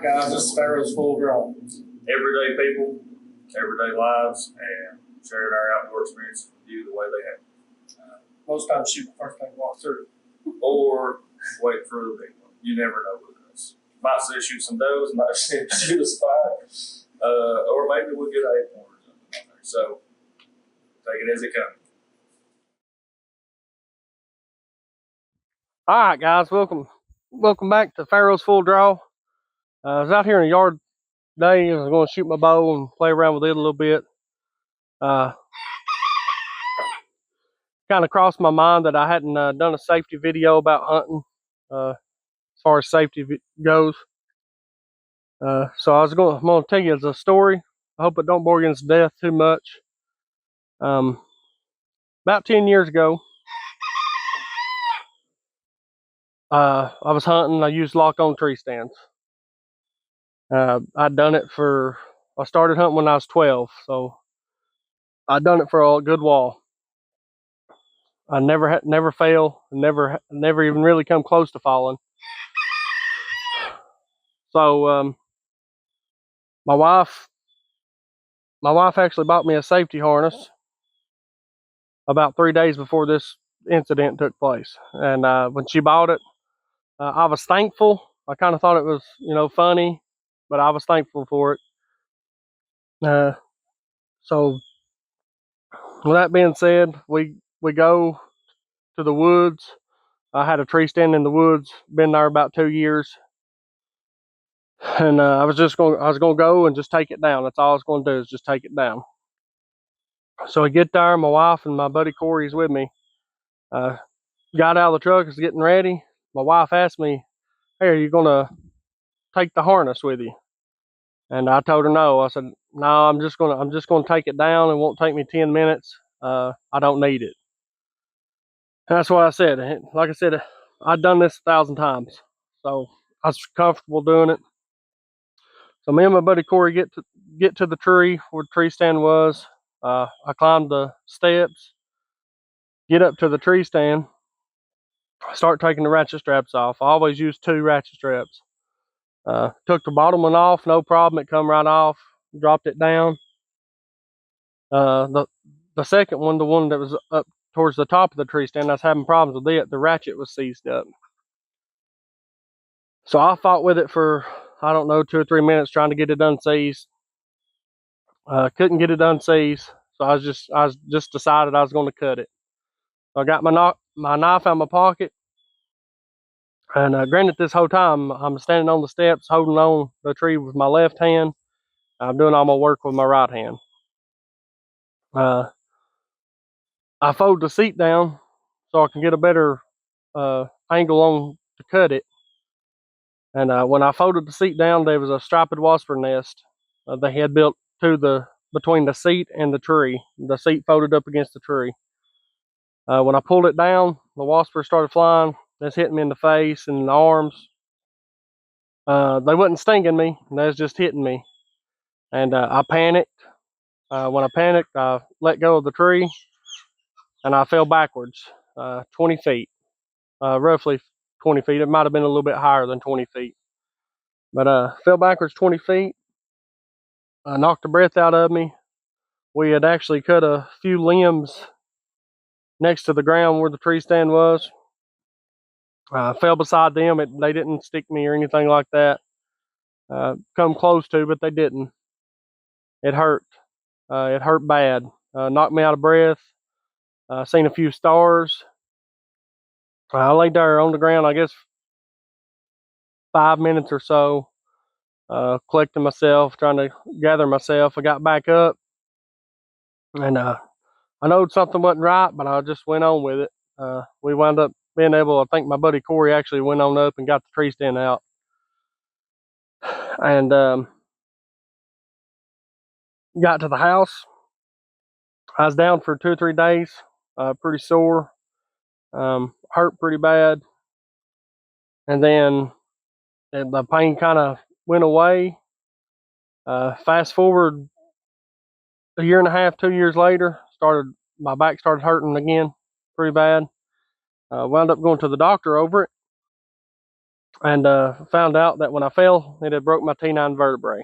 Guys, this is Pharaoh's Full Draw. Everyday people, everyday lives, and sharing our outdoor experience with you the way they have. Most times shoot the first thing walk through. Or wait for the big one. You never know with us. Might say shoot some does, might say shoot a spot, or maybe we'll get 8 more or something on there. So take it as it comes. All right, guys, welcome back to Pharaoh's Full Draw. I was out here in the yard today. I was going to shoot my bow and play around with it a little bit. Kind of crossed my mind that I hadn't done a safety video about hunting as far as safety goes. So I'm going to tell you as a story. I hope it don't bore you to death too much. About 10 years ago, I was hunting. I used lock-on tree stands. I started hunting when I was 12, so I'd done it for a good while. I never fail, never even really come close to falling. So my wife actually bought me a safety harness about 3 days before this incident took place. And when she bought it, I was thankful. I kind of thought it was, funny, but I was thankful for it. So with that being said, we go to the woods. I had a tree stand in the woods, been there about 2 years. And I was gonna go and just take it down. That's all I was gonna do, is just take it down. So I get there, my wife and my buddy Corey's with me. Got out of the truck, is getting ready. My wife asked me, "Hey, are you gonna take the harness with you?" And I told her no. I said, "No, I'm just gonna take it down. It won't take me 10 minutes. I don't need it." And that's what I said. Like I said, I'd done this 1,000 times, so I was comfortable doing it. So me and my buddy Corey get to the tree where the tree stand was. I climbed the steps, get up to the tree stand, start taking the ratchet straps off. I always use 2 ratchet straps. Took the bottom one off, no problem. It come right off. Dropped it down. The second one, the one that was up towards the top of the tree stand, I was having problems with it. The ratchet was seized up. So I fought with it for, I don't know, 2 or 3 minutes trying to get it unseized. Couldn't get it unseized, so I just decided I was going to cut it. So I got my knife out of my pocket, and granted, this whole time I'm standing on the steps holding on the tree with my left hand. I'm doing all my work with my right hand. I fold the seat down so I can get a better angle on to cut it. And when I folded the seat down, there was a striped wasper nest they had built between the seat and the tree. The seat folded up against the tree. When I pulled it down, the wasper started flying. That's hitting me in the face and the arms. They wasn't stinging me. They was just hitting me. And I panicked. When I panicked, I let go of the tree, and I fell backwards 20 feet, roughly 20 feet. It might have been a little bit higher than 20 feet. But fell backwards 20 feet. Knocked the breath out of me. We had actually cut a few limbs next to the ground where the tree stand was. Fell beside them. They didn't stick me or anything like that. Come close to, but they didn't. It hurt. It hurt bad. Knocked me out of breath. Seen a few stars. I laid there on the ground, I guess 5 minutes or so, collecting myself, trying to gather myself. I got back up, and I know something wasn't right, but I just went on with it. We wound up being able, I think my buddy Corey actually went on up and got the tree stand out. And got to the house. I was down for 2 or 3 days, pretty sore, hurt pretty bad. And then the pain kind of went away. Fast forward a year and a half, 2 years later, my back started hurting again pretty bad. Wound up going to the doctor over it. and found out that when I fell, it had broke my T9 vertebrae.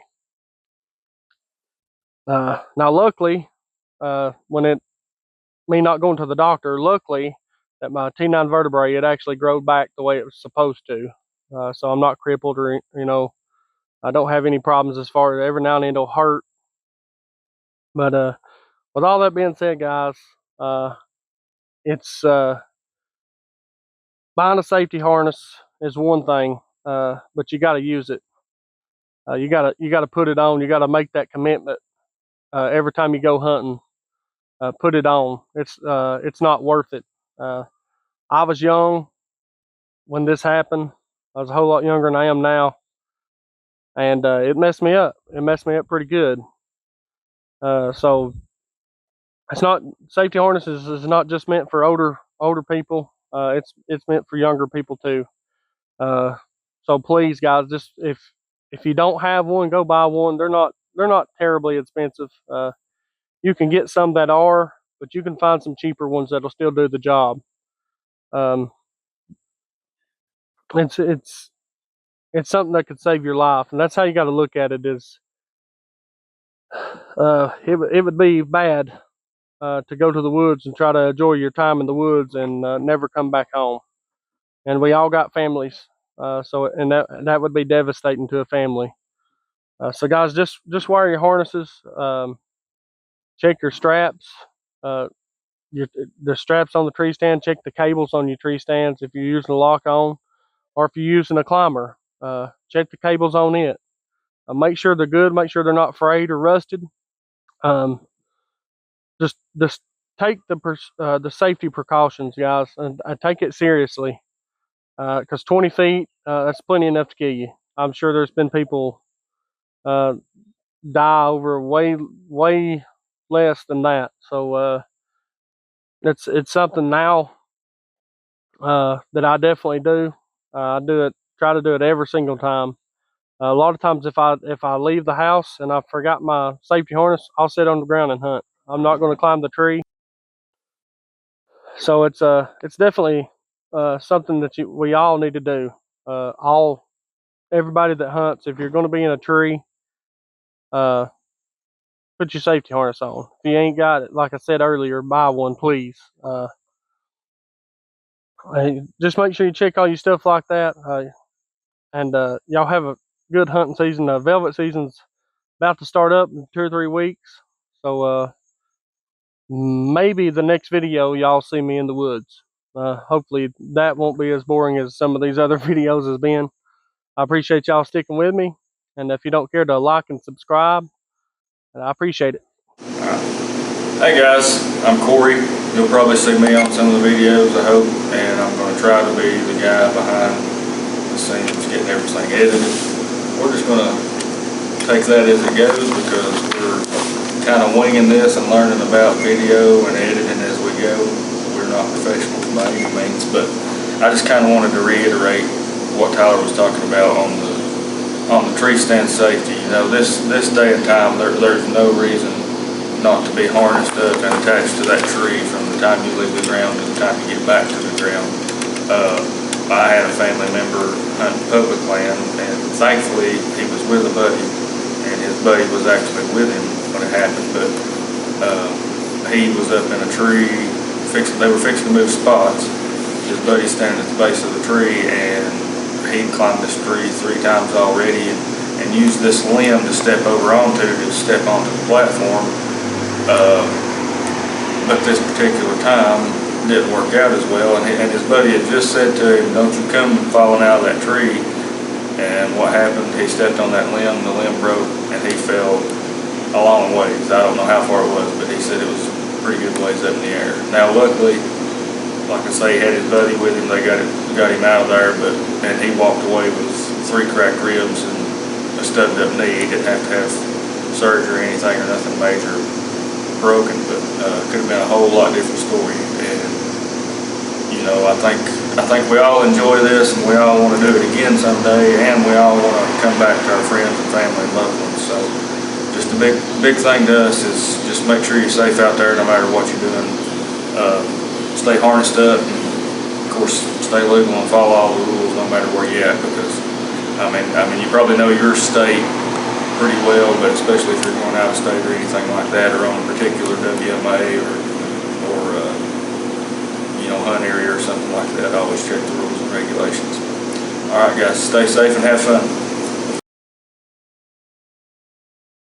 Now, luckily, me not going to the doctor, luckily that my T9 vertebrae it actually growed back the way it was supposed to. So I'm not crippled, or I don't have any problems as far as every now and then it'll hurt. But with all that being said, guys, it's buying a safety harness is one thing, but you got to use it. You gotta put it on. You gotta make that commitment every time you go hunting. Put it on. It's not worth it. I was young when this happened. I was a whole lot younger than I am now, and it messed me up. It messed me up pretty good. So it's not safety harnesses is not just meant for older people. It's meant for younger people too. So please, guys, just if you don't have one, go buy one. They're not terribly expensive. You can get some that are, but you can find some cheaper ones that'll still do the job. Um, it's something that could save your life, and that's how you got to look at it. Is it would be bad to go to the woods and try to enjoy your time in the woods and never come back home. And we all got families, and that would be devastating to a family. So guys, just wear your harnesses. Check your straps. Uh, the straps on the tree stand. Check the cables on your tree stands if you're using a lock on, or if you're using a climber. Check the cables on it. Make sure they're good. Make sure they're not frayed or rusted. Um, just take the safety precautions, guys, and take it seriously. Because 20 feet, that's plenty enough to kill you. I'm sure there's been people die over way less than that. So it's something now that I definitely do. I try to do it every single time. A lot of times, if I leave the house and I forgot my safety harness, I'll sit on the ground and hunt. I'm not going to climb the tree. So it's definitely something that we all need to do. Everybody that hunts, if you're going to be in a tree, uh, put your safety harness on. If you ain't got it, like I said earlier, buy one, please. Just make sure you check all your stuff like that. And y'all have a good hunting season. Velvet season's about to start up in 2 or 3 weeks. So maybe the next video y'all see me in the woods. Hopefully that won't be as boring as some of these other videos has been. I appreciate y'all sticking with me. And if you don't care to like and subscribe, I appreciate it. Hey guys, I'm Corey. You'll probably see me on some of the videos, I hope, and I'm going to try to be the guy behind the scenes getting everything edited. We're just going to take that as it goes because we're kind of winging this and learning about video and editing as we go. We're not professionals by any means, but I just kind of wanted to reiterate what Tyler was talking about on the tree stand safety. You know, this day and time, there's no reason not to be harnessed up and attached to that tree from the time you leave the ground to the time you get back to the ground. I had a family member hunting public land, and thankfully he was with a buddy, and his buddy was actually with him when it happened, but he was up in a tree, they were fixing to move spots. His buddy's standing at the base of the tree, and he climbed this tree 3 times already and used this limb to step over onto to step onto the platform. But this particular time didn't work out as well, and his buddy had just said to him, "Don't you come falling out of that tree." And what happened, he stepped on that limb, the limb broke, and he fell a long ways. I don't know how far it was, but he said it was a pretty good ways up in the air. Now luckily, like I say, he had his buddy with him, they got him out of there, and he walked away with 3 cracked ribs and a stubbed up knee. He didn't have to have surgery or anything, or nothing major broken, but could have been a whole lot different story. And you know, I think we all enjoy this, and we all want to do it again someday, and we all want to come back to our friends and family and loved ones. So just a big thing to us is just make sure you're safe out there no matter what you're doing. Stay harnessed up and course, stay legal and follow all the rules no matter where you're at, because, I mean, you probably know your state pretty well, but especially if you're going out of state or anything like that, or on a particular WMA or hunt area or something like that, always check the rules and regulations. All right, guys, stay safe and have fun.